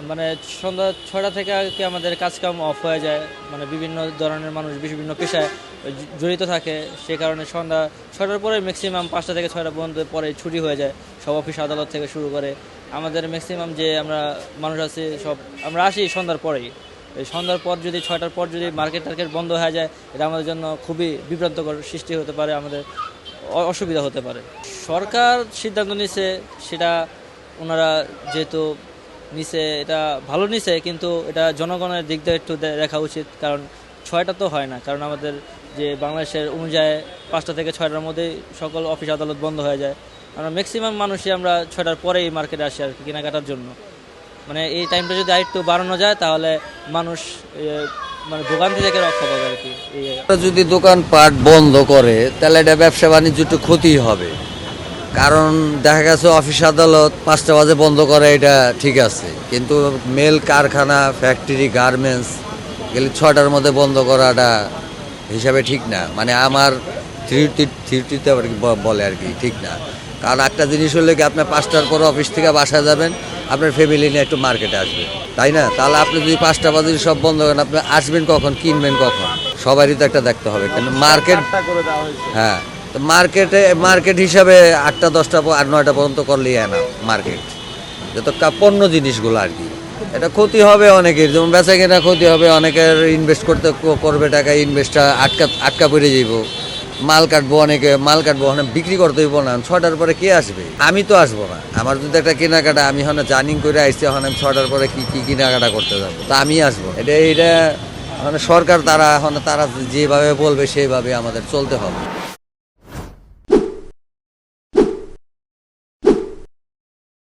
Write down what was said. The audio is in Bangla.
মানে সন্ধ্যা 6টা থেকে কি আমাদের কাজকাম অফ হয়ে যায়, মানে বিভিন্ন ধরনের মানুষ বিভিন্ন পেশায় জড়িত থাকে, সে কারণে সন্ধ্যা 6টার পরে ম্যাক্সিমাম 5টা থেকে 6টা পর্যন্ত পরে ছুটি হয়ে যায় সব অফিস আদালত থেকে শুরু করে। আমাদের ম্যাক্সিমাম যে আমরা মানুষ আছি সব আমরা আসি সন্ধ্যার পরেই। এই সন্ধ্যার পর যদি 6টার পর যদি মার্কেট টার্কেট বন্ধ হয়ে যায়, এটা আমাদের জন্য খুবই বিভ্রান্তকর সৃষ্টি হতে পারে, আমাদের অসুবিধা হতে পারে। সরকার সিদ্ধান্ত নিছে, সেটা ওনারা যেহেতু নিছে এটা ভালো নিছে, কিন্তু এটা জনগণের দিক দিয়ে একটু দেখা উচিত, কারণ 6টা তো হয় না, কারণ আমাদের যে বাংলাদেশের অনুযায়ী 5টা থেকে 6টার মধ্যেই সকল অফিস আদালত বন্ধ হয়ে যায়। আমরা ম্যাক্সিমাম মানুষই আমরা 6টার পরেই মার্কেটে আসি আর কি কেনাকাটার জন্য। মানে এই টাইমটা যদি আরেকটু বাড়ানো যায় তাহলে মানুষ মানে ভোগান্তি থেকে রক্ষা পাবে আর কি। যদি দোকানপাট বন্ধ করে তাহলে এটা ব্যবসা বাণিজ্য একটু ক্ষতি হবে, কারণ দেখা গেছে অফিস আদালত 5টা বাজে বন্ধ করে, এটা ঠিক আছে, কিন্তু মেল কারখানা ফ্যাক্টরি গার্মেন্টস গেলে 6টার মধ্যে বন্ধ করাটা হিসাবে ঠিক না, মানে আমার থিওরিতে আর কি বলে আর কি ঠিক না। কারণ একটা জিনিস হলে কি আপনার 5টার পর অফিস থেকে বাসা যাবেন, আপনার ফ্যামিলি নিয়ে একটু মার্কেটে আসবে, তাই না? তাহলে আপনি যদি 5টা বাজে সব বন্ধ করেন, আপনি আসবেন কখন, কিনবেন কখন, সবারই তো একটা দেখতে হবে। কিন্তু মার্কেট, হ্যাঁ, তো মার্কেট হিসাবে 8টা 10টা আর 9টা পর্যন্ত করলেই না মার্কেট, যত পণ্য জিনিসগুলো আর কি। এটা ক্ষতি হবে অনেকের, যেমন বেচা কেনা ক্ষতি হবে অনেকের, ইনভেস্ট করবে টাকা, ইনভেস্টটা আটকা পড়ে যাইব, মাল কাটবো, অনেকে মাল কাটবো, ওখানে বিক্রি করতে হইব না। 6টার পরে কে আসবে? আমি তো আসবো না। আমার যদি একটা কেনাকাটা, আমি ওখানে জার্নিং করে আসছি, ওখানে আমি 6টার পরে কি কেনাকাটা করতে যাবো, তা আমি আসবো। এটা মানে সরকার তারা যেভাবে বলবে সেইভাবে আমাদের চলতে হবে।